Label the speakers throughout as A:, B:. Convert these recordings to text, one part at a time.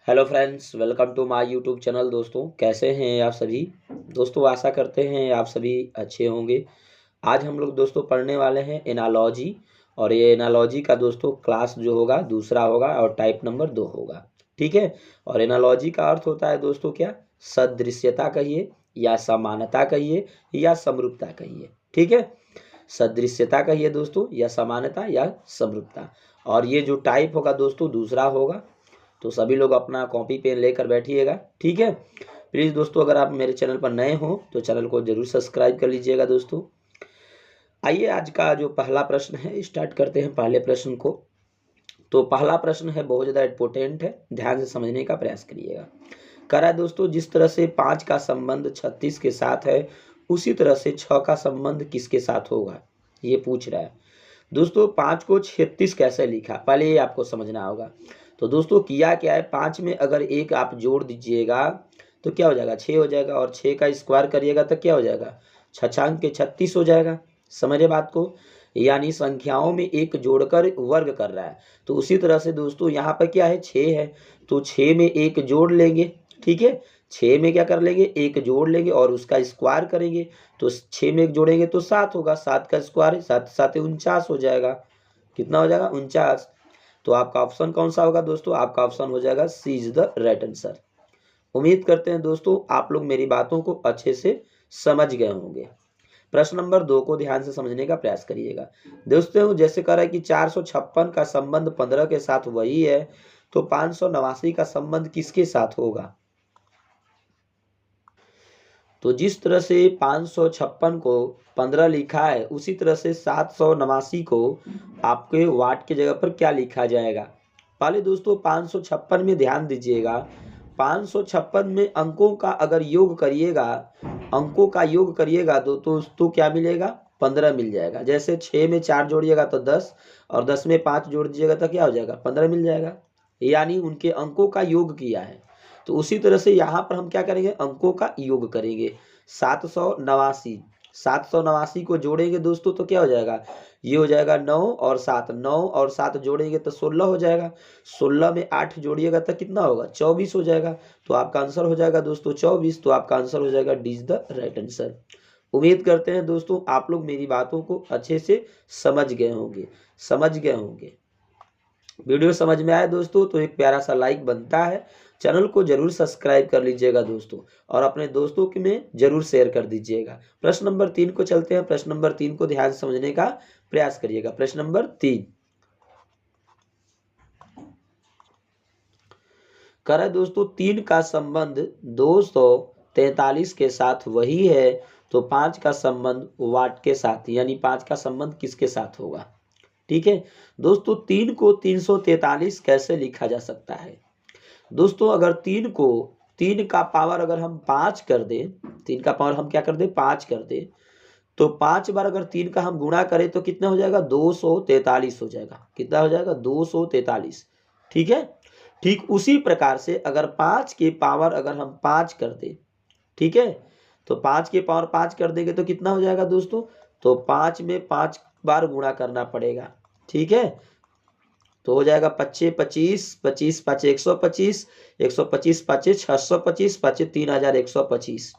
A: Hello friends, welcome to my YouTube channel. दोस्तों, कैसे हैं आप सभी? दोस्तों, आशा करते हैं आप सभी अच्छे होंगे। आज हम लोग दोस्तों पढ़ने वाले हैं एनालॉजी। और ये एनालॉजी का दोस्तों क्लास जो होगा दूसरा होगा और टाइप नंबर 2 होगा। ठीक है। और एनालॉजी का अर्थ होता है दोस्तों क्या? सदृश्यता कहिए या समानता कहिए या समरूपता कहिए। ठीक है। सदृश्यता कहिए दोस्तों या समानता या समरूपता। और ये जो टाइप होगा दोस्तों दूसरा होगा। तो सभी लोग अपना कॉपी पेन लेकर बैठिएगा। ठीक है। प्लीज़ दोस्तों, अगर आप मेरे चैनल पर नए हो तो चैनल को जरूर सब्सक्राइब कर लीजिएगा। दोस्तों, आइए आज का जो पहला प्रश्न है स्टार्ट करते हैं पहले प्रश्न को। तो पहला प्रश्न है, बहुत ज़्यादा इंपॉर्टेंट है, ध्यान से समझने का प्रयास करिएगा। कह रहा है दोस्तों, जिस तरह से 5 का संबंध 36 के साथ है उसी तरह से 6 का संबंध किसके साथ होगा, ये पूछ रहा है। दोस्तों, 5 को 36 कैसे लिखा, पहले ये आपको समझना होगा। तो दोस्तों किया क्या है, 5 में अगर एक आप जोड़ दीजिएगा तो क्या हो जाएगा, 6 हो जाएगा। और 6 का स्क्वायर करिएगा तो क्या हो जाएगा, 6 के 36 हो जाएगा। समझे बात को? यानी संख्याओं में एक जोड़कर वर्ग कर रहा है। तो उसी तरह से दोस्तों यहाँ पर क्या है, 6 है, तो 6 में एक जोड़ लेंगे। ठीक है। 6 में क्या कर लेंगे, एक जोड़ लेंगे और उसका स्क्वायर करेंगे। तो 6 में एक जोड़ेंगे तो 7 होगा, 7 का स्क्वायर 7 7 49 हो जाएगा। कितना हो जाएगा, 49। तो आपका ऑप्शन कौन सा होगा दोस्तों? आपका ऑप्शन हो जाएगा सी इज द राइट आंसर। उम्मीद करते हैं दोस्तों आप लोग मेरी बातों को अच्छे से समझ गए होंगे। प्रश्न नंबर 2 को ध्यान से समझने का प्रयास करिएगा। दोस्तों, जैसे कह रहा है कि 456 का संबंध 15 के साथ वही है, तो 589 का संबंध किसके साथ होगा? तो जिस तरह से 556 को 15 लिखा है उसी तरह से 789 को आपके वाट की जगह पर क्या लिखा जाएगा? पहले दोस्तों 556 में ध्यान दीजिएगा। 556 में अंकों का अगर योग करिएगा, अंकों का योग करिएगा तो क्या मिलेगा, 15 मिल जाएगा। जैसे 6 में 4 जोड़िएगा तो 10 और 10 में 5 जोड़ दीजिएगा तो क्या हो जाएगा, 15 मिल जाएगा। यानी उनके अंकों का योग किया है। तो उसी तरह से यहाँ पर हम क्या करेंगे, अंकों का योग करेंगे। 789 को जोड़ेंगे दोस्तों तो क्या हो जाएगा, ये हो जाएगा 9 और 7, 9 और 7 जोड़ेंगे तो 16 हो जाएगा। 16 में 8 जोड़िएगा तो कितना होगा, 24 हो जाएगा। तो आपका आंसर हो जाएगा दोस्तों 24। तो आपका आंसर हो जाएगा D is the right answer. उम्मीद करते हैं दोस्तों आप लोग मेरी बातों को अच्छे से समझ गए होंगे। वीडियो समझ में आया दोस्तों तो एक प्यारा सा लाइक बनता है। चैनल को जरूर सब्सक्राइब कर लीजिएगा दोस्तों, और अपने दोस्तों के में जरूर शेयर कर दीजिएगा। प्रश्न नंबर 3 को चलते हैं। प्रश्न नंबर 3 को ध्यान से समझने का प्रयास करिएगा। प्रश्न नंबर 3 कर है दोस्तों, 3 का संबंध 243 के साथ वही है, तो 5 का संबंध वाट के साथ, यानी 5 का संबंध किसके साथ होगा? ठीक है दोस्तों, 3 को 343 कैसे लिखा जा सकता है? दोस्तों, अगर 3 का पावर अगर हम 5 कर दें, 3 का पावर हम क्या कर दें, 5 कर दें, तो 5 बार अगर 3 का हम गुणा करें तो कितना हो जाएगा, 243 हो जाएगा। कितना हो जाएगा, 243। ठीक है। ठीक उसी प्रकार से अगर 5 के पावर अगर हम 5 कर दें, ठीक है, तो 5 के पावर 5 कर देंगे तो कितना हो जाएगा दोस्तों, तो 5 में 5 बार गुणा करना पड़ेगा। ठीक है। तो हो जाएगा 25 25 25 5 125 125 5 625 5 3125।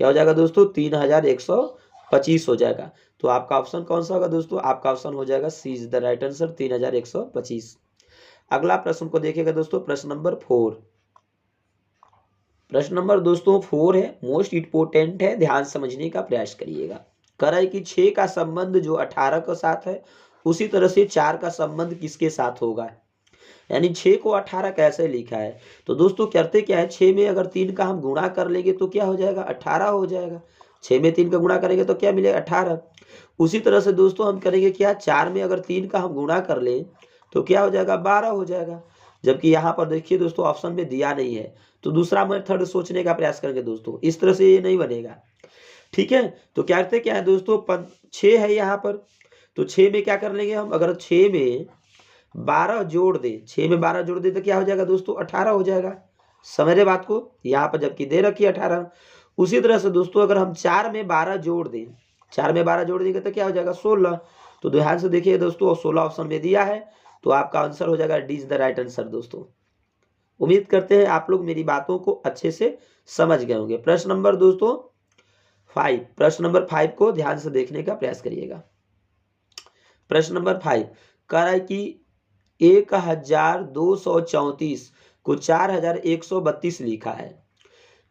A: क्या हो जाएगा दोस्तों, 3125 हो जाएगा। तो आपका ऑप्शन कौन सा होगा दोस्तों? आपका ऑप्शन हो जाएगा सी इज द राइट आंसर, 3125। अगला प्रश्न को देखिएगा दोस्तों, प्रश्न नंबर 4। प्रश्न नंबर दोस्तों 4 है, मोस्ट इंपोर्टेंट है, ध्यान समझने का प्रयास करिएगा। कह रहा है कि 6 का संबंध जो 18 के साथ है उसी तरह से 4 का संबंध किसके साथ होगा? यानी 6 को 18 कैसे लिखा है? तो दोस्तों करते क्या है, 6 में अगर 3 का हम गुणा कर लेंगे तो क्या हो जाएगा, 18 हो जाएगा। 6 में 3 का गुणा करेंगे तो क्या मिलेगा, 18। उसी तरह से दोस्तों हम करेंगे क्या, 4 में अगर 3 का हम गुणा कर लें तो क्या हो जाएगा, 12 हो जाएगा। जबकि यहाँ पर देखिए दोस्तों ऑप्शन में दिया नहीं है, तो दूसरा मेथड सोचने का प्रयास करेंगे दोस्तों। इस तरह से ये नहीं बनेगा। ठीक है। तो कहते क्या है दोस्तों, 6 है यहाँ पर, तो 6 में क्या कर लेंगे हम, अगर 6 में 12 जोड़ दे, 6 में 12 जोड़ दे तो क्या हो जाएगा दोस्तों, 18 हो जाएगा। समझ रहे बात को? यहाँ पर जबकि दे रखी है 18। उसी तरह से दोस्तों अगर हम 4 में 12 जोड़ दें, 4 में 12 जोड़ देंगे तो क्या हो जाएगा, 16। तो ध्यान से देखिए दोस्तों, 16 ऑप्शन में दिया है, तो आपका आंसर हो जाएगा D is the right answer दोस्तों। उम्मीद करते हैं आप लोग मेरी बातों को अच्छे से समझ गए होंगे। प्रश्न नंबर दोस्तों 5, प्रश्न नंबर 5 को ध्यान से देखने का प्रयास करिएगा। प्रश्न नंबर 5 कह रहा है कि 1234 को 4132 लिखा है,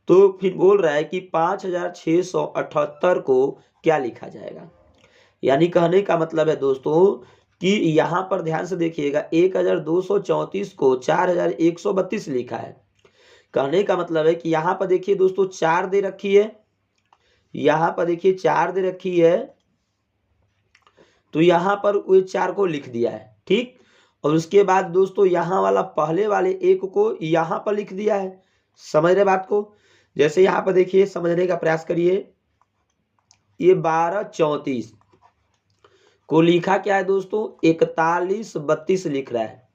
A: तो फिर बोल रहा है कि 5678 को क्या लिखा जाएगा। यानी कहने का मतलब है दोस्तों कि यहाँ पर ध्यान से देखिएगा, 1234 को 4132 लिखा है। कहने का मतलब है कि यहाँ पर देखिए दोस्तों 4 दे रखी है, यहाँ पर देखिए 4 दे रखी है, तो यहाँ पर वो 4 को लिख दिया है, ठीक। और उसके बाद दोस्तों यहाँ वाला पहले वाले 1 को यहाँ पर लिख दिया है। समझ रहे बात को? जैसे यहाँ पर देखिए, समझने का प्रयास करिए, ये 1234 को लिखा क्या है दोस्तों, 4132 लिख रहा है।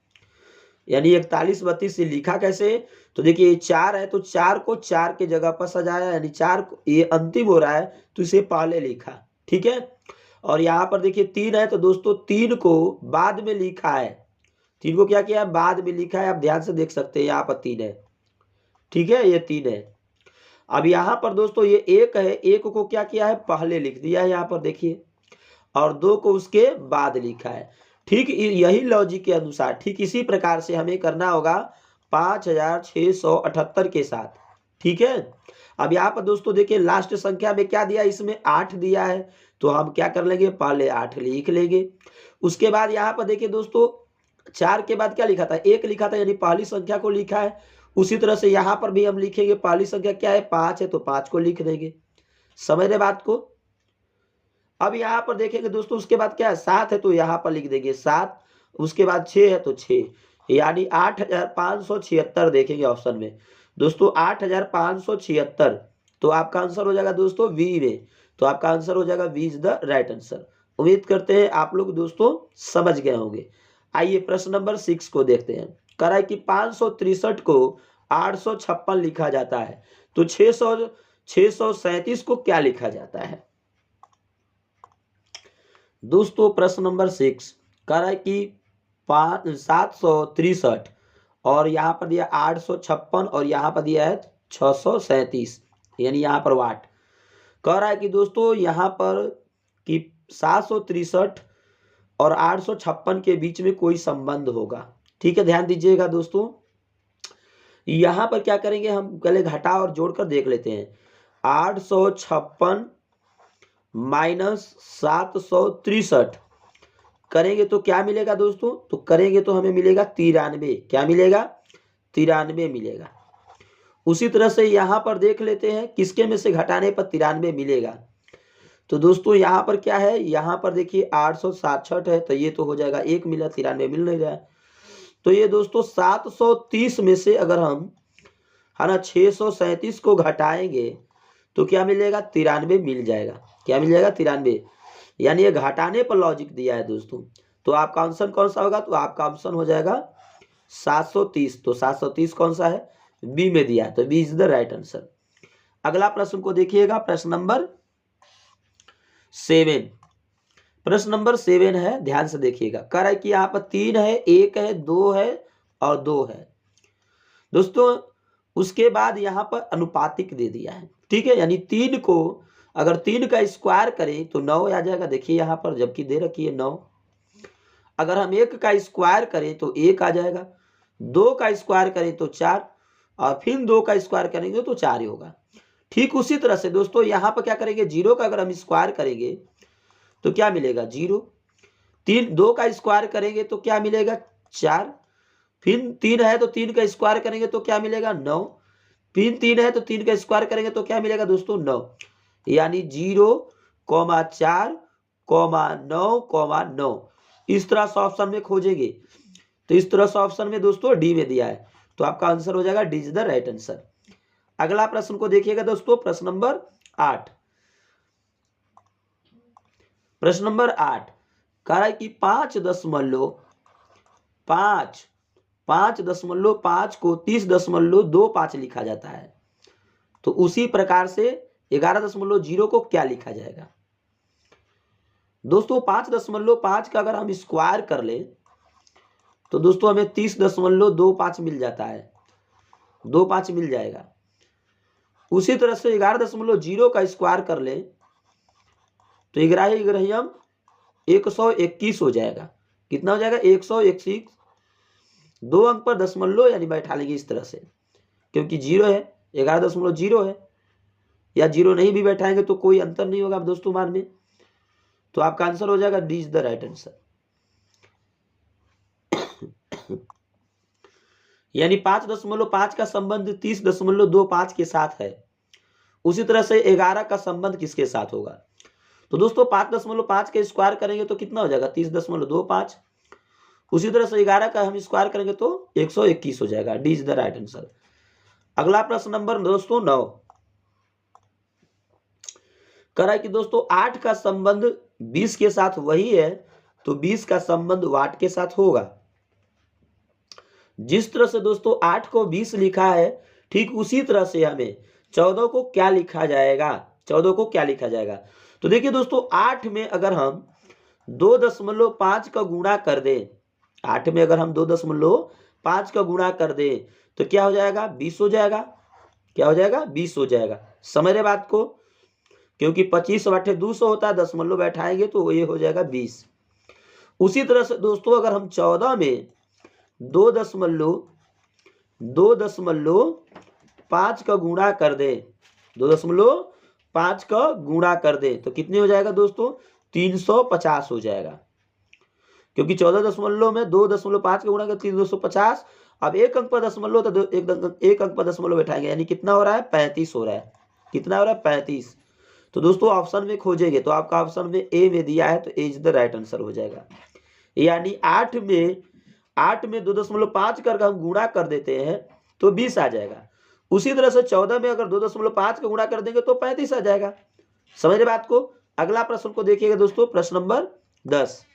A: यानी 4132 से लिखा कैसे, तो देखिए ये 4 है, तो 4 को 4 के जगह पर सजाया, यानी 4 ये अंतिम हो रहा है तो इसे पहले लिखा, ठीक है। और यहाँ पर देखिए 3 है, तो दोस्तों 3 को बाद में लिखा है। 3 को क्या किया है, बाद में लिखा है। आप ध्यान से देख सकते हैं, यहाँ पर 3 है, ठीक है, ये 3 है। अब यहाँ पर दोस्तों ये 1 है, 1 को क्या किया है, पहले लिख दिया है यहाँ पर देखिए, और 2 को उसके बाद लिखा है। ठीक यही लॉजिक के अनुसार ठीक इसी प्रकार से हमें करना होगा 5678 के साथ, ठीक है। अब यहाँ पर दोस्तों देखिए लास्ट संख्या में क्या दिया, इसमें 8 दिया है, तो हम क्या कर लेंगे, पहले 8 लिख लेंगे। उसके बाद यहाँ पर देखिए दोस्तों 4 के बाद क्या लिखा था, 1 लिखा था, यानी पहली संख्या को लिखा है। उसी तरह से यहाँ पर भी हम लिखेंगे, पहली संख्या क्या है, 5 है, तो 5 को लिख देंगे। समझ रहे बात को? अब यहाँ पर देखेंगे दोस्तों, उसके बाद क्या है, 7 है, तो यहाँ पर लिख देंगे 7। उसके बाद 6 है, तो 6, यानी 8576 देखेंगे ऑप्शन में दोस्तों, 8576। तो आपका आंसर हो जाएगा दोस्तों बी में, तो आपका आंसर हो जाएगा B is the right answer. उम्मीद करते हैं आप लोग दोस्तों समझ गए होंगे। आइए प्रश्न नंबर 6 को देखते हैं। कह रहा है कि 563 को 856 लिखा जाता है, तो 637 को क्या लिखा जाता है। दोस्तों प्रश्न नंबर 6 कह रहा है कि 763 और यहाँ पर दिया 856 और यहाँ पर दिया है 637, यानी यहाँ पर वाट। कह रहा है कि दोस्तों यहाँ पर कि 763 और 856 के बीच में कोई संबंध होगा, ठीक है। ध्यान दीजिएगा दोस्तों, यहाँ पर क्या करेंगे, हम पहले घटा और जोड़कर देख लेते हैं। 856 माइनस 763 करेंगे तो क्या मिलेगा दोस्तों, तो करेंगे तो हमें मिलेगा 93। क्या मिलेगा, 93 मिलेगा। उसी तरह से यहाँ पर देख लेते हैं किसके में से घटाने पर 93 मिलेगा। तो दोस्तों यहाँ पर क्या है, यहाँ पर देखिए 867 है, तो ये तो हो जाएगा 1 मिला, 93 मिल नहीं रहा है। तो ये दोस्तों 730 में से अगर हम है ना 637 को घटाएंगे तो क्या मिलेगा, 93 मिल जाएगा। क्या मिल जाएगा, 93। यानी ये घटाने पर लॉजिक दिया है दोस्तों। तो आपका आंसर कौन सा होगा, तो आपका आंसर हो जाएगा 730। तो 730 कौन सा है, बी में दिया है, तो B is the right answer. अगला प्रश्न को देखिएगा, प्रश्न नंबर 7। प्रश्न नंबर 7 है, ध्यान से देखिएगा। कह रहा है कि यहाँ पर 3 है, 1 है, 2 है और 2 है दोस्तों। उसके बाद यहाँ पर अनुपातिक दे दिया है, ठीक है। यानी 3 को अगर 3 का स्क्वायर करें तो 9 आ जाएगा, देखिए यहाँ पर जबकि दे रखी है 9। अगर हम 1 का स्क्वायर करें तो 1 आ जाएगा, 2 का स्क्वायर करें तो 4, और फिर 2 का स्क्वायर करेंगे तो 4 ही होगा। ठीक उसी तरह से दोस्तों यहाँ पर क्या करेंगे, 0 का अगर हम स्क्वायर करेंगे तो क्या मिलेगा, 0। 2 का स्क्वायर करेंगे तो क्या मिलेगा, 4। फिर 3 है तो 3 का स्क्वायर करेंगे तो क्या मिलेगा, 9। फिर 3 है तो 3 का स्क्वायर करेंगे तो क्या मिलेगा दोस्तों, 9। यानी 0, 4, 9, 9 इस तरह से ऑप्शन में खोजेंगे। तो इस तरह से ऑप्शन में दोस्तों डी में दिया है, तो आपका आंसर हो जाएगा D is the right answer. अगला प्रश्न को देखिएगा दोस्तों, प्रश्न नंबर 8। प्रश्न नंबर 8 कह रहा है कि 5.5 को 30.25 लिखा जाता है, तो उसी प्रकार से 11.0 को क्या लिखा जाएगा। दोस्तों 5.5 का अगर हम स्क्वायर कर ले तो दोस्तों हमें 30.25 मिल जाता है। 25 मिल जाएगा। उसी तरह से 11.0 का स्क्वायर कर ले तो 11 121 हो जाएगा। कितना हो जाएगा? 121। 2 अंक पर दशमलव यानी बैठा लेंगे इस तरह से, क्योंकि 0 है, 11.0 है, या 0 नहीं भी बैठाएंगे तो कोई अंतर नहीं होगा दोस्तों मान में। तो आपका आंसर हो जाएगा D is the right answer. यानी 5.5 का संबंध 30.25 के साथ है। उसी तरह से 11 का संबंध किसके साथ होगा? तो दोस्तों 5.5 के स्क्वायर करेंगे तो कितना हो जाएगा? 30.25। उसी तरह से 11 का हम स्क्वायर करेंगे तो 121 हो जाएगा। D is the right answer. अगला प्रश्न नंबर दोस्तों 9 करा कि दोस्तों 8 का संबंध 20 के साथ वही है, तो 20 का संबंध वाट के साथ होगा। जिस तरह से दोस्तों 8 को 20 लिखा है, ठीक उसी तरह से हमें 14 को क्या लिखा जाएगा? 14 को क्या लिखा जाएगा? तो देखिए दोस्तों 8 में अगर हम 2.5 का गुणा कर दें, 8 में अगर हम 2.5 का गुणा कर दें तो क्या हो जाएगा? 20 हो जाएगा। क्या हो जाएगा? 20 हो जाएगा। समझ रहे बात को? क्योंकि 25 बटे 200 होता है, दशमलव बैठाएंगे तो ये हो जाएगा 20। उसी तरह से दोस्तों अगर हम 14 में 2.5 का गुणा कर दें, 2.5 का गुणा कर दें तो कितने हो जाएगा दोस्तों? 350 हो जाएगा। क्योंकि 14 में 2.5 का गुणा कर 350। अब एक अंक पर दशमलव तो एक अंक पर दशमलव बैठाएंगे, यानी कितना हो रहा है? 35 हो रहा है। कितना हो रहा है? 35। तो दोस्तों ऑप्शन में खोजेंगे तो आपका ऑप्शन में ए में दिया है, तो ए इज द राइट आंसर हो जाएगा। यानी 8 में 2.5 करके हम गुणा कर देते हैं तो 20 आ जाएगा। उसी तरह से 14 में अगर 2.5 का गुणा कर देंगे तो 35 आ जाएगा। समझ रहे बात को? अगला प्रश्न को देखिएगा दोस्तों, प्रश्न नंबर 10।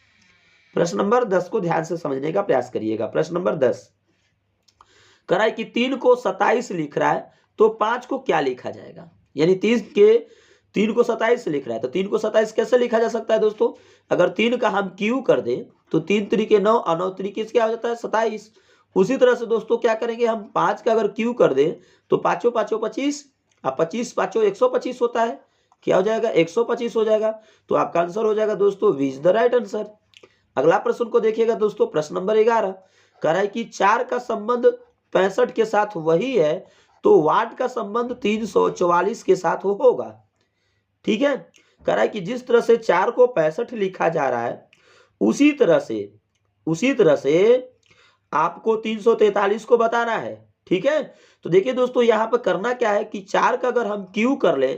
A: प्रश्न नंबर 10 को ध्यान से समझने का प्रयास करिएगा। प्रश्न नंबर 10 कराए कि 3 को 27 लिख रहा है तो 5 को क्या लिखा जाएगा? यानी 3 को 27 लिख रहा है तो 3 को 27 कैसे लिखा जा सकता है दोस्तों? अगर 3 का हम क्यू कर दें तो 3 तरीके 9 और 9 तरीके क्या हो जाता है? 27। उसी तरह से दोस्तों क्या करेंगे हम? 5 का अगर क्यू कर दें तो 5 5 25 और 25 5 125 होता है। क्या हो जाएगा? 125 हो जाएगा। तो आपका आंसर हो जाएगा दोस्तों V is the right answer. अगला प्रश्न को देखिएगा दोस्तों, प्रश्न नंबर 11 कह रहा है कि 4 का संबंध 65 के साथ वही है, तो वाट का संबंध 344 के साथ होगा। ठीक है, कह रहा है कि जिस तरह से 4 को 65 लिखा जा रहा है, उसी तरह से आपको 343 को बताना है। ठीक है, तो देखिए दोस्तों यहाँ पर करना क्या है कि 4 का अगर हम क्यू कर ले,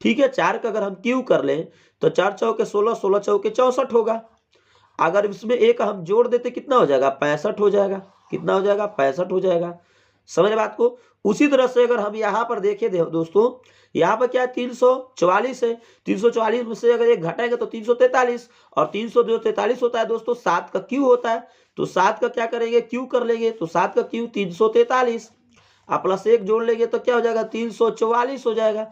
A: ठीक है, 4 का अगर हम क्यू कर ले तो 4 चौके 16, 16 चौके 64 होगा। अगर इसमें एक हम जोड़ देते कितना हो जाएगा? 65 हो जाएगा। कितना हो जाएगा? 65 हो जाएगा। समझ बात को? उसी तरह से अगर हम यहाँ पर देखें दोस्तों, यहाँ पर क्या है? 344 है। 344 में से अगर एक घटाएंगे तो 343, और 343 होता है दोस्तों 7 का क्यू होता है, तो 7 का क्या करेंगे? क्यू कर लेंगे, तो 7 का क्यू 343, आप प्लस 1 जोड़ लेंगे तो क्या हो जाएगा? 344 हो जाएगा।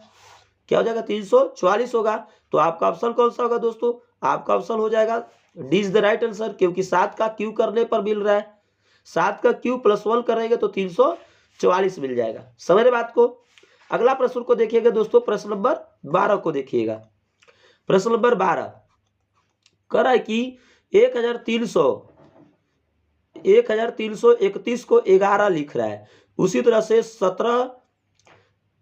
A: क्या हो जाएगा? 344 होगा। तो आपका ऑप्शन कौन सा होगा दोस्तों? आपका ऑप्शन हो जाएगा D is the right answer, क्योंकि 7 का क्यू करने पर मिल रहा है। 7 का क्यू प्लस 1 करेंगे तो 344 मिल जाएगा। समझ रहे बात को? अगला प्रश्न को देखिएगा दोस्तों, प्रश्न नंबर 12 को देखिएगा। प्रश्न नंबर 12 कह रहा है कि 1331 को 11 लिख रहा है। उसी तरह से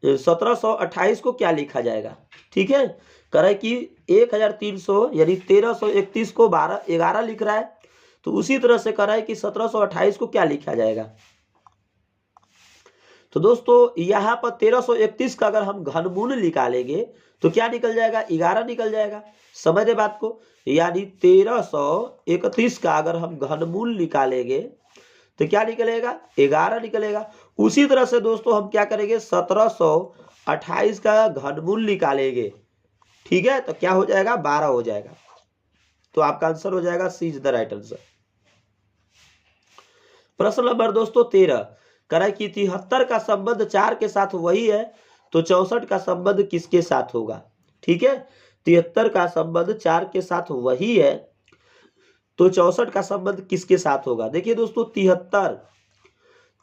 A: 1728 को क्या लिखा जाएगा? ठीक है, कह रहा है कि 1300 यानी 1331 को 11 लिख रहा है, तो उसी तरह से कह रहा है कि 1728 को क्या लिखा जाएगा? तो दोस्तों यहाँ पर 1331 का अगर हम घनमूल निकालेंगे तो क्या निकल जाएगा? 11 निकल जाएगा। समझ रहे बात को? यानी 1331 का अगर हम घनमूल निकालेंगे तो क्या निकलेगा? 11 निकलेगा। उसी तरह से दोस्तों हम क्या करेंगे? 1728 का घनमूल निकालेंगे, ठीक है, तो क्या हो जाएगा? 12 हो जाएगा। तो आपका आंसर हो जाएगा सी इज द राइट आंसर। प्रश्न नंबर दोस्तों 13 करा कि 73 का संबंध 4 के साथ वही है, तो 64 का संबंध किसके साथ होगा? ठीक है, 73 का संबंध 4 के साथ वही है, तो 64 का संबंध किसके साथ होगा? देखिए दोस्तों 73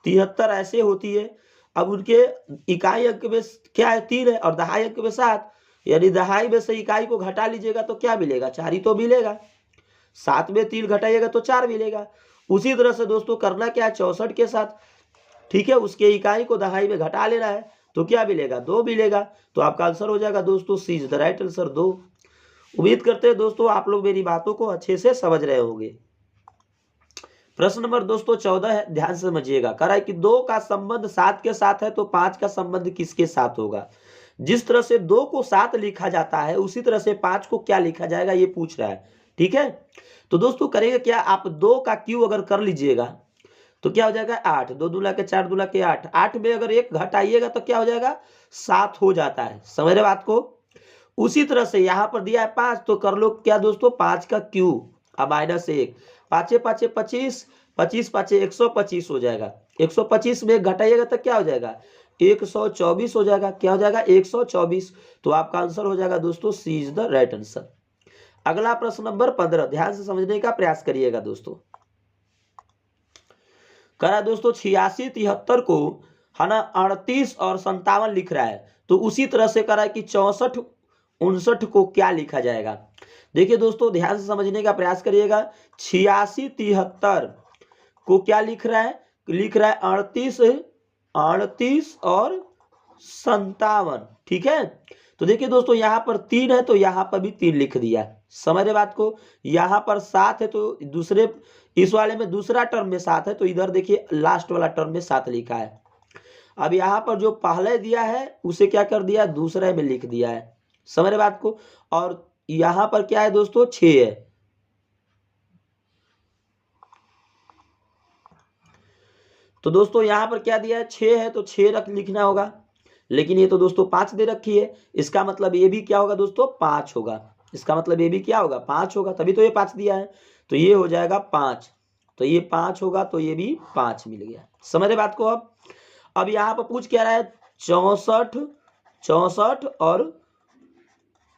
A: 73 ऐसे होती है। अब उनके इकाई अंक में क्या है 3 है और दहाई अंक में 7, यानी दहाई में से इकाई को घटा लीजिएगा तो क्या मिलेगा 4 ही तो मिलेगा। 7 में 3 घटाइएगा तो 4 मिलेगा। उसी तरह से दोस्तों करना क्या है 64 के साथ, ठीक है, उसके इकाई को दहाई में घटा लेना है तो क्या मिलेगा 2 मिलेगा। तो आपका आंसर हो जाएगा दोस्तों सी इज द राइट आंसर 2। उम्मीद करते हैं दोस्तों आप लोग मेरी बातों को अच्छे से समझ रहे होंगे। प्रश्न नंबर दोस्तों 14 है, ध्यान से समझिएगा। कह रहा है कि 2 का संबंध 7 के साथ है तो 5 का संबंध किसके साथ होगा। जिस तरह से 2 को 7 लिखा जाता है उसी तरह से 5 को क्या लिखा जाएगा ये पूछ रहा है, ठीक है। तो दोस्तों करेंगे क्या, आप 2 का क्यू अगर कर लीजिएगा तो क्या हो जाएगा 8, 2 दूला के 4 दूला के 8, 8 में अगर 1 घटाइएगा तो क्या हो जाएगा 7 हो जाता है। समझ रहे बात को। उसी तरह से यहाँ पर दिया है 5 तो कर लो क्या दोस्तों 5 का क्यू -1, 5 5 25, 25 5 125 हो जाएगा। 125 में घटाइएगा तो क्या हो जाएगा 124 हो जाएगा। क्या हो जाएगा 124। तो आपका आंसर हो जाएगा दोस्तों सी इज द राइट आंसर। अगला प्रश्न नंबर 15, ध्यान से समझने का प्रयास करिएगा दोस्तों। करा दोस्तों 86 73 को है ना 38 और 57 लिख रहा है तो उसी तरह से करा है कि 64 59 को क्या लिखा जाएगा। देखिए दोस्तों ध्यान से समझने का प्रयास करिएगा। 86 73 को क्या लिख रहा है 38 और 57, ठीक है। तो देखिए दोस्तों यहाँ पर 3 है तो यहाँ पर भी 3 लिख दिया। समझ रहे बात को। यहाँ पर 7 है तो दूसरे इस वाले में दूसरा टर्म में 7 है तो इधर देखिए लास्ट वाला टर्म में 7 लिखा है। अब यहाँ पर जो पहले दिया है उसे क्या कर दिया दूसरे में लिख दिया है। समझ रहे बात को। और यहाँ पर क्या है दोस्तों 6 है। तो दोस्तों यहाँ पर क्या दिया है 6 है तो 6 रख लिखना होगा, लेकिन ये तो दोस्तों 5 दे रखी है। इसका मतलब ये भी क्या होगा दोस्तों 5 होगा। इसका मतलब ये भी क्या होगा 5 होगा, तभी तो ये 5 दिया है। तो ये हो जाएगा 5, तो ये 5 होगा तो ये भी 5 मिल गया। समझ रहे बात को। अब यहाँ पर पूछ क्या रहा है 64 और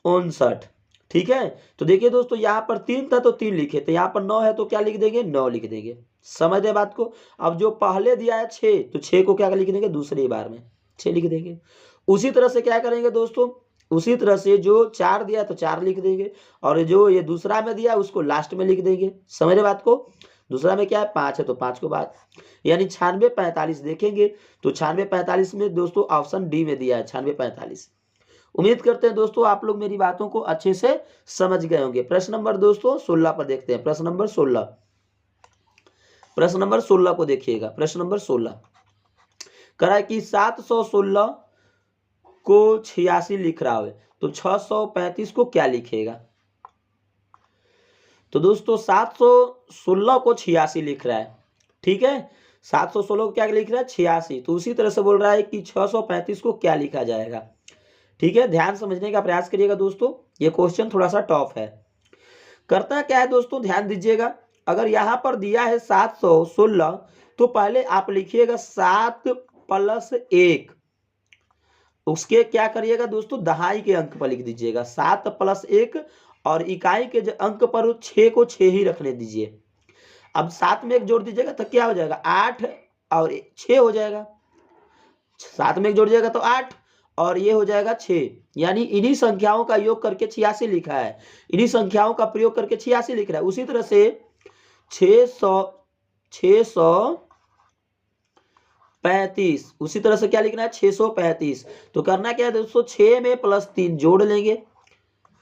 A: 59, ठीक है। तो देखिए दोस्तों यहाँ पर 3 था तो 3 लिखे, तो यहाँ पर 9 है तो क्या लिख देंगे 9 लिख देंगे। समझ रहे बात को। अब जो पहले दिया है 6 तो 6 को क्या लिख देंगे दूसरी बार में 6 लिख देंगे। उसी तरह से क्या करेंगे दोस्तों, उसी तरह से जो 4 दिया तो 4 लिख देंगे और जो ये दूसरा में दिया उसको लास्ट में लिख देंगे। समझ रहे बात को। दूसरा में क्या है 5 है तो 5 को बाद, यानी 96 45 देखेंगे तो 96 45 में दोस्तों ऑप्शन डी में दिया है 96 45। उम्मीद करते हैं दोस्तों आप लोग मेरी बातों को अच्छे से समझ गए होंगे। प्रश्न नंबर दोस्तों 16 पर देखते हैं। प्रश्न नंबर 16 को देखिएगा। प्रश्न नंबर 16 करा है कि 716 को 86 लिख रहा है तो 635 को क्या लिखेगा। तो दोस्तों 716 को 86 लिख रहा है, ठीक है। 716 को क्या लिख रहा है 86, तो उसी तरह से बोल रहा है कि 635 को क्या लिखा जाएगा, ठीक है। ध्यान समझने का प्रयास करिएगा दोस्तों, ये क्वेश्चन थोड़ा सा टफ है। करता क्या है दोस्तों ध्यान दीजिएगा। अगर यहाँ पर दिया है 716 तो पहले आप लिखिएगा 7 + 1, उसके क्या करिएगा दोस्तों दहाई के अंक पर लिख दीजिएगा 7 + 1 और इकाई के जो अंक पर 6 को 6 ही रखने दीजिए। अब 7 में 1 जोड़ दीजिएगा तो क्या हो जाएगा 8 और 6 हो जाएगा। 7 में 1 जोड़ दीजिएगा तो 8 और ये हो जाएगा 6, यानी इन्हीं संख्याओं का योग करके 86 लिखा है। इन्हीं संख्याओं का प्रयोग करके 86 लिख रहा है। उसी तरह से 635, उसी तरह से क्या लिखना है 635। तो करना क्या है दोस्तों 6 में +3 जोड़ लेंगे,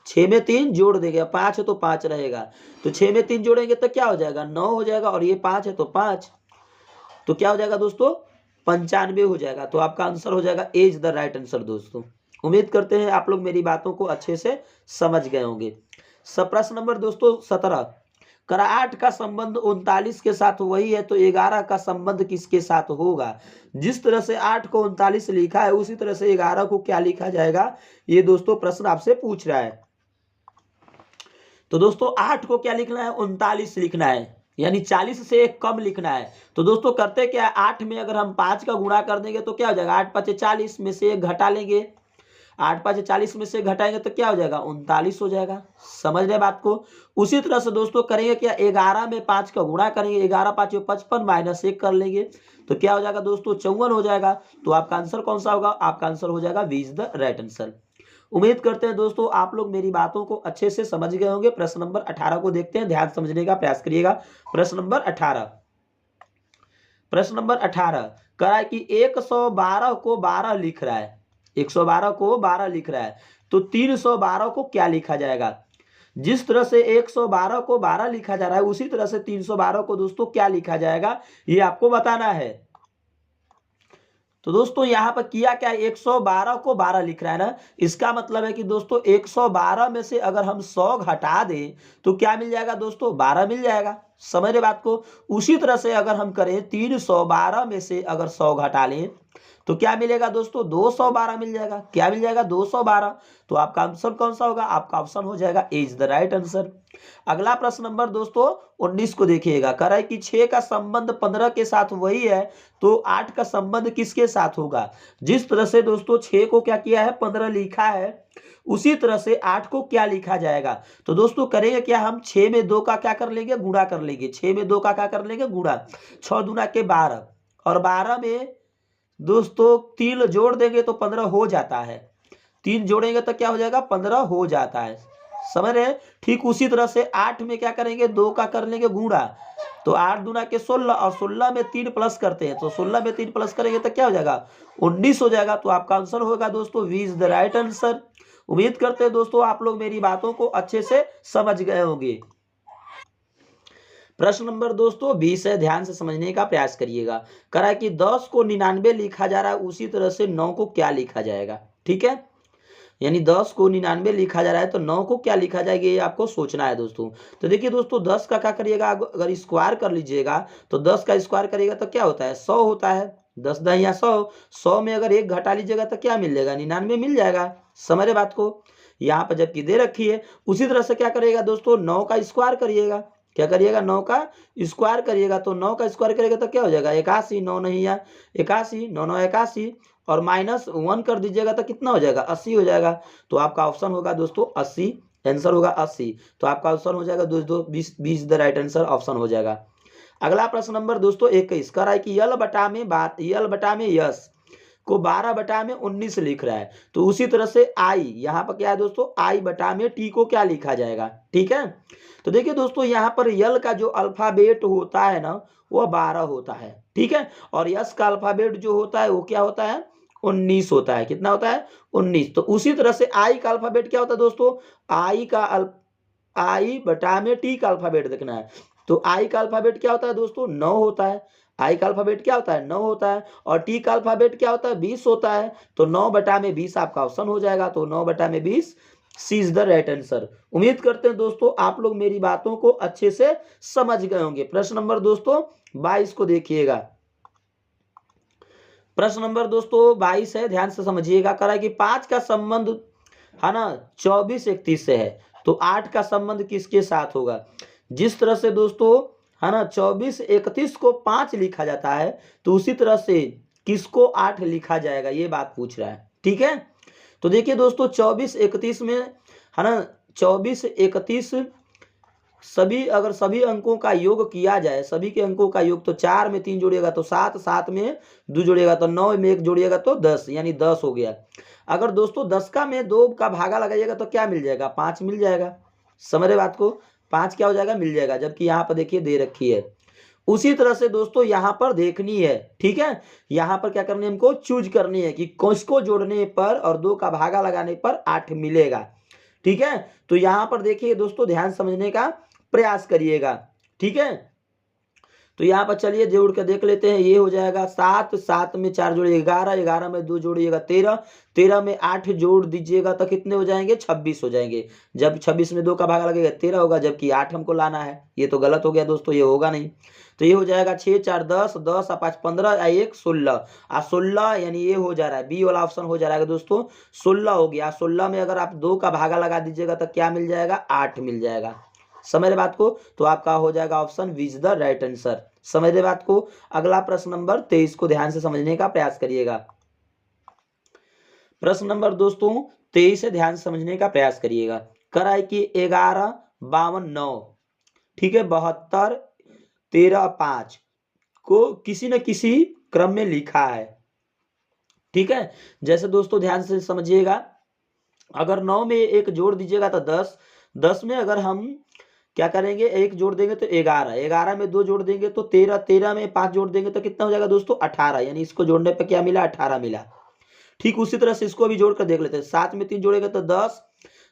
A: 6 में 3 जोड़ देंगे, 5 है तो 5 रहेगा तो 6 में 3 जोड़ेंगे तो क्या हो जाएगा 9 हो जाएगा और ये 5 है तो 5, तो क्या हो जाएगा दोस्तों 95 हो जाएगा। तो आपका आंसर हो जाएगा ए इज द राइट आंसर दोस्तों। उम्मीद करते हैं आप लोग मेरी बातों को अच्छे से समझ गए होंगे। प्रश्न नंबर दोस्तों 17 करा 8 का संबंध 39 के साथ वही है तो 11 का संबंध किसके साथ होगा। जिस तरह से 8 को 39 लिखा है उसी तरह से 11 को क्या लिखा जाएगा, ये दोस्तों प्रश्न आपसे पूछ रहा है। तो दोस्तों 8 को क्या लिखना है 39 लिखना है, यानी 40 से 1 कम लिखना है। तो दोस्तों करते क्या है 8 में अगर हम 5 का गुणा कर देंगे तो क्या हो जाएगा 8 × 5 = 40, में से 1 घटा लेंगे। 8 5 40 में से घटाएंगे तो क्या हो जाएगा 39 हो जाएगा। समझ रहे बात को। उसी तरह से दोस्तों करेंगे क्या 11 में 5 का गुणा करेंगे, 11 5 55 माइनस 1 कर लेंगे तो क्या हो जाएगा दोस्तों 54 हो जाएगा। तो आपका आंसर कौन सा होगा, आपका आंसर हो जाएगा B is the right answer. उम्मीद करते हैं दोस्तों आप लोग मेरी बातों को अच्छे से समझ गए होंगे। प्रश्न नंबर 18 को देखते हैं, ध्यान समझने का प्रयास करिएगा। प्रश्न नंबर 18, प्रश्न नंबर 18 कह रहा है कि 112 को 12 लिख रहा है, 112 को 12 लिख रहा है तो 312 को क्या लिखा जाएगा। जिस तरह से 112 को 12 लिखा जा रहा है उसी तरह से 312 को दोस्तों क्या लिखा जाएगा ये आपको बताना है। तो दोस्तों यहां पर किया क्या 112 को 12 लिख रहा है ना, इसका मतलब है कि दोस्तों 112 में से अगर हम 100 घटा दें तो क्या मिल जाएगा दोस्तों 12 मिल जाएगा। समझ रहे बात को। उसी तरह से अगर हम करें 312 में से अगर 100 घटा लें तो क्या मिलेगा दोस्तों 212 मिल जाएगा। क्या मिल जाएगा 212। तो आपका आंसर कौन सा होगा, आपका ऑप्शन हो जाएगा ए इज द राइट आंसर। अगला प्रश्न नंबर दोस्तों 19 को देखिएगा। कह रहा है कि 6 का संबंध 15 के साथ वही है तो 8 का संबंध किसके साथ होगा। जिस तरह से दोस्तों 6 को क्या किया है 15 लिखा है उसी तरह से 8 को क्या लिखा जाएगा। तो दोस्तों करेंगे क्या हम 6 में 2 का क्या कर लेंगे गुणा कर लेंगे, 6 में 2 का क्या कर लेंगे गुणा, 6 दूना के 12 और 12 में दोस्तों 3 जोड़ देंगे तो 15 हो जाता है, 3 जोड़ेंगे तो क्या हो जाएगा 15 हो जाता है। समझ रहे हैं। ठीक उसी तरह से 8 में क्या करेंगे 2 का कर लेंगे गुणा तो 8 दूना के 16 और 16 में 3 प्लस करते हैं तो 16 में 3 प्लस करेंगे तो क्या हो जाएगा 19 हो जाएगा। तो आपका आंसर होगा दोस्तों V is the right answer. उम्मीद करते हैं दोस्तों आप लोग मेरी बातों को अच्छे से समझ गए होंगे। प्रश्न नंबर दोस्तों 20 है, ध्यान से समझने का प्रयास करिएगा। कह रहा है कि 10 को 99 लिखा जा रहा है उसी तरह से 9 को क्या लिखा जाएगा। ठीक है, यानी 10 को 99 लिखा जा रहा है तो 9 को क्या लिखा जाएगा ये आपको सोचना है दोस्तों। तो देखिए दोस्तों 10 का क्या करिएगा अगर स्क्वायर कर लीजिएगा तो 10 का स्क्वायर करिएगा तो क्या होता है 100 होता है, 10 10 या 100, 100 में अगर 1 घटा लीजिएगा तो क्या मिल जाएगा 99 मिल जाएगा। समझ रहे बात को। यहाँ पर जबकि दे रखी है उसी तरह से क्या करिएगा दोस्तों 9 का स्क्वायर करिएगा, क्या करिएगा 9 का स्क्वायर करिएगा तो 9 का स्क्वायर करिएगा तो क्या हो जाएगा 81, 9 नहीं या 81, 9 9 81 और -1 कर दीजिएगा तो कितना हो जाएगा 80 हो जाएगा। तो आपका ऑप्शन होगा दोस्तों 80, आंसर होगा 80। तो आपका ऑप्शन हो जाएगा दोस्तों 20 द राइट आंसर ऑप्शन हो जाएगा। अगला प्रश्न नंबर दोस्तों 21 कर रहा है कि यल बटा में यस को 12 बटा में 19 लिख रहा है तो उसी तरह से आई यहाँ पर क्या है दोस्तों आई बटा में टी को क्या लिखा जाएगा। ठीक है, तो देखिए दोस्तों यहाँ पर यल का जो अल्फाबेट होता है ना वो 12 होता है। ठीक है, और यस का अल्फाबेट जो होता है वो क्या होता है 19 होता है। कितना होता है 19। तो उसी तरह से आई का अल्फाबेट क्या होता है दोस्तों आई बटा में टी का अल्फाबेट देखना है तो आई का अल्फाबेट क्या होता है दोस्तों 9 होता है। आई का अल्फाबेट क्या होता है 9 होता है और टी का अल्फाबेट क्या होता है 20 होता है। तो 9 बटा में 20 आपका ऑप्शन हो जाएगा। तो 9 बटा में 20 सी इज द राइट आंसर। उम्मीद करते हैं दोस्तों आप लोग मेरी बातों को अच्छे से समझ गए होंगे। प्रश्न नंबर दोस्तों 22 को देखिएगा। प्रश्न नंबर दोस्तों 22 है, ध्यान से समझिएगा। कह रहा है कि 5 का संबंध है ना 24 31 से है तो 8 का संबंध किसके साथ होगा। जिस तरह से दोस्तों है ना 24 31 को 5 लिखा जाता है तो उसी तरह से किसको 8 लिखा जाएगा ये बात पूछ रहा है। ठीक है, तो देखिए दोस्तों 24 31 में है ना 24 31 अगर सभी अंकों का योग किया जाए, सभी के अंकों का योग तो 4 में 3 जोड़िएगा तो 7, 7 में 2 जोड़िएगा तो 9 में 1 जोड़िएगा तो 10, यानी 10 हो गया। अगर दोस्तों 10 का में 2 का भागा लगाइएगा तो क्या मिल जाएगा 5 मिल जाएगा। समझ रहे बात को, 5 क्या हो जाएगा मिल जाएगा। जबकि यहाँ पर देखिए दे रखी है। उसी तरह से दोस्तों यहाँ पर देखनी है। ठीक है, यहाँ पर क्या करनी है हमको चूज करनी है कि किसको जोड़ने पर और 2 का भागा लगाने पर 8 मिलेगा। ठीक है, तो यहाँ पर देखिए दोस्तों ध्यान समझने का प्रयास करिएगा। ठीक है, तो यहाँ पर चलिए जोड़ के देख लेते हैं। ये हो जाएगा 7, 7 में 4 जोड़िए 11, 11 में 2 जोड़िएगा 13, 13 में 8 जोड़ दीजिएगा तो कितने हो जाएंगे 26 हो जाएंगे। जब 26 में 2 का भागा लगेगा 13 होगा, जबकि 8 हमको लाना है। ये तो गलत हो गया दोस्तों, ये होगा नहीं। तो ये हो जाएगा 6 4 10, 10 5 15 1 16 16, यानी ये हो जा रहा है बी वाला ऑप्शन हो जा रहा है दोस्तों 16 हो गया। 16 में अगर आप 2 का भागा लगा दीजिएगा तो क्या मिल जाएगा 8 मिल जाएगा। समझ रहे बात को, तो आपका हो जाएगा option B is the right answer. समझ रहे बात को। अगला प्रश्न नंबर 23 को ध्यान से समझने का प्रयास करिएगा। प्रश्न नंबर दोस्तों 23 से ध्यान से समझने का प्रयास करिएगा। कर रहा है कि 11 52 9, ठीक है, 72 13 5 को किसी न किसी क्रम में लिखा है, ठीक है। जैसे दोस्तों ध्यान से समझिएगा, अगर 9 में एक जोड़ दीजिएगा तो 10, 10 में अगर हम क्या करेंगे, एक जोड़ देंगे तो 11, 11 में 2 जोड़ देंगे तो 13, 13 में 5 जोड़ देंगे तो कितना हो जाएगा दोस्तों 18, यानी इसको जोड़ने पर क्या मिला 18 मिला। ठीक उसी तरह से इसको भी जोड़कर देख लेते हैं। 7 में 3 जोड़ेंगे तो 10,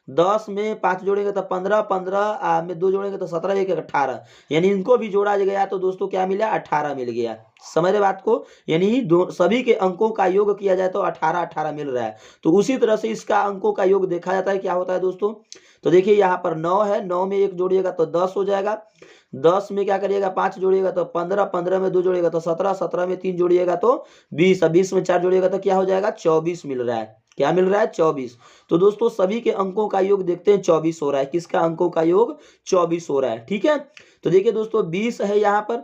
A: 10 में 5 जोड़ेंगे तो 15, 15 में 2 जोड़ेंगे तो 17, 1 18, यानी इनको भी जोड़ा गया तो दोस्तों क्या मिला 18 मिल गया। समझ रहे बात को, यानी सभी के अंकों का योग किया जाए तो 18 18 मिल रहा है। तो उसी तरह से इसका अंकों का योग देखा जाता है, क्या होता है दोस्तों। तो देखिए यहाँ पर 9 है, 9 में 1 जोड़िएगा तो 10 हो जाएगा, 10 में क्या करिएगा 5 जोड़िएगा तो 15, 15 में 2 जोड़िएगा तो 17, 17 में 3 जोड़िएगा तो 20, 20 में 4 जोड़िएगा तो क्या हो जाएगा 24 मिल रहा है। क्या मिल रहा है 24। तो दोस्तों सभी के अंकों का योग देखते हैं 24 हो रहा है। किसका अंकों का योग 24 हो रहा है, ठीक है। तो देखिए दोस्तों 20 है यहाँ पर,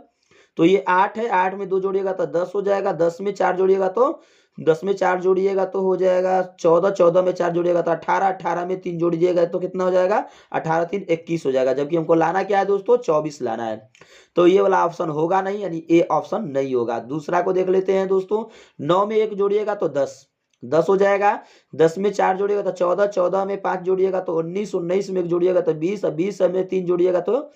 A: तो ये 8 है, 8 में 2 जोड़िएगा तो 10 हो जाएगा, 10 में 4 जोड़िएगा तो 10 में 4 जोड़िएगा तो हो जाएगा 14, 14 में 4 जोड़िएगा तो 18, 18 में 3 जोड़िएगा तो कितना हो जाएगा 18 3 21 हो जाएगा। जबकि हमको लाना क्या है दोस्तों 24 लाना है। तो ये वाला ऑप्शन होगा नहीं, यानी ए ऑप्शन नहीं होगा। दूसरा को देख लेते हैं दोस्तों, 9 में 1 जोड़िएगा तो 10, 10 हो जाएगा, 10 में 4 जोड़िएगा तो 14, 14 में 5 जोड़िएगा तो 19, 19 में 1 जोड़िएगा तो 20, 20 में 3 जोड़िएगा तो,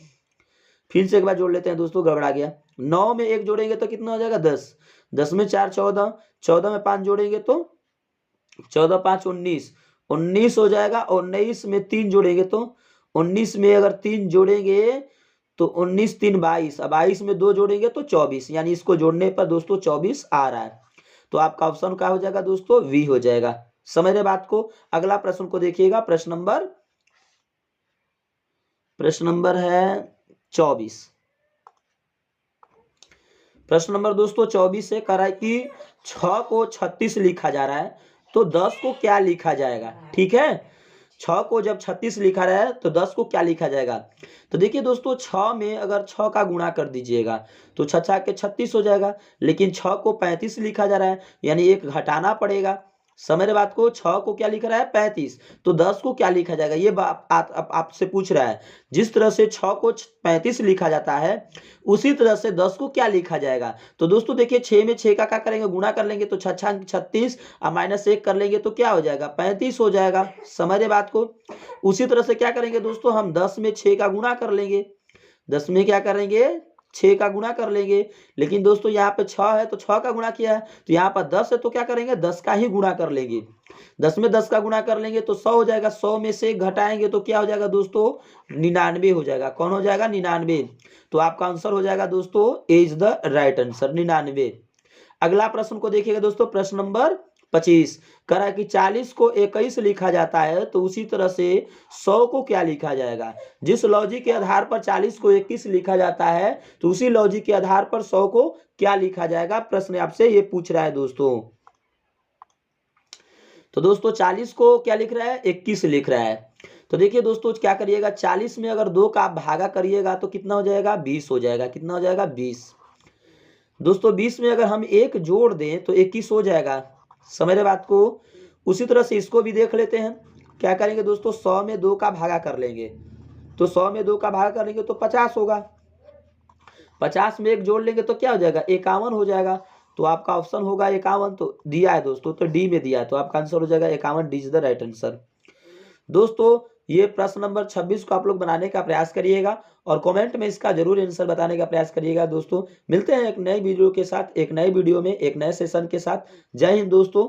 A: फिर से एक बार जोड़ लेते हैं दोस्तों, गड़बड़ा गया। 9 में 1 जोड़ेंगे तो कितना हो जाएगा 10, 10 में 4 14, 14 में 5 जोड़ेंगे तो 14 5 19, 19 हो जाएगा। 19 में 3 जोड़ेंगे तो 19 में अगर 3 जोड़ेंगे तो 19 3 22, 22 में 2 जोड़ेंगे तो 24, यानी इसको जोड़ने पर दोस्तों 24 आ रहा है। तो आपका ऑप्शन क्या हो जाएगा दोस्तों वी हो जाएगा। समझ रहे बात को। अगला प्रश्न को देखिएगा, प्रश्न नंबर है 24। प्रश्न नंबर दोस्तों 24 से कह रहा है कि 6 को 36 लिखा जा रहा है तो 10 को क्या लिखा जाएगा, ठीक है। 6 को जब 36 लिखा रहा है तो 10 को क्या लिखा जाएगा। तो देखिए दोस्तों 6 में अगर 6 का गुणा कर दीजिएगा तो 6 6 के 36 हो जाएगा, लेकिन 6 को 35 लिखा जा रहा है, यानी एक घटाना पड़ेगा। समझ रहे बात को। 6 को क्या लिख रहा है 35, तो 10 को क्या लिखा जाएगा, ये आपसे पूछ रहा है। जिस तरह से 6 को 35 लिखा जाता है उसी तरह से 10 को क्या लिखा जाएगा। तो दोस्तों देखिए 6 में 6 का क्या करेंगे गुणा कर लेंगे तो 6 6 36 और -1 कर लेंगे तो क्या हो जाएगा 35 हो जाएगा। समझ रहे बात को। उसी तरह से क्या करेंगे दोस्तों, हम 10 में 6 का गुणा कर लेंगे, 10 में क्या करेंगे 6 का गुणा कर लेंगे, लेकिन दोस्तों यहाँ पे 6 है तो 6 का गुणा किया है, तो यहाँ पर 10 है तो क्या करेंगे 10 का ही गुणा कर लेंगे। 10 में 10 का गुणा कर लेंगे तो 100 हो जाएगा, 100 में से घटाएंगे तो क्या हो जाएगा दोस्तों 99 हो जाएगा। कौन हो जाएगा 99। तो आपका आंसर हो जाएगा दोस्तों ए इज द राइट आंसर 99। अगला प्रश्न को देखिएगा दोस्तों, प्रश्न नंबर 25 कह रहा कि 40 को 21 लिखा जाता है तो उसी तरह से 100 को क्या लिखा जाएगा। जिस लॉजिक के आधार पर 40 को 21 लिखा जाता है तो उसी लॉजिक के आधार पर 100 को क्या लिखा जाएगा। प्रश्न आपसे ये पूछ रहा है दोस्तों। तो दोस्तों 40 को क्या लिख रहा है 21 लिख रहा है। तो देखिए दोस्तों क्या करिएगा 40 में अगर 2 का भागा करिएगा तो कितना हो जाएगा 20 हो जाएगा। कितना हो जाएगा 20। दोस्तों 20 में अगर हम 1 जोड़ दें तो 21 हो जाएगा। समझ रहे बात को। उसी तरह से इसको भी देख लेते हैं। क्या करेंगे दोस्तों 100 में 2 का भागा कर लेंगे तो 100 में 2 का भागा कर लेंगे तो 50 होगा। 50 में 1 जोड़ लेंगे तो क्या हो जाएगा 51 हो जाएगा। तो आपका ऑप्शन होगा 51। तो दिया है दोस्तों, तो डी में दिया है, तो आपका आंसर हो जाएगा 51। D is the right answer. दोस्तों ये प्रश्न नंबर 26 को आप लोग बनाने का प्रयास करिएगा और कमेंट में इसका जरूर आंसर बताने का प्रयास करिएगा। दोस्तों मिलते हैं एक नई वीडियो के साथ, एक नए वीडियो में एक नए सेशन के साथ। जय हिंद दोस्तों।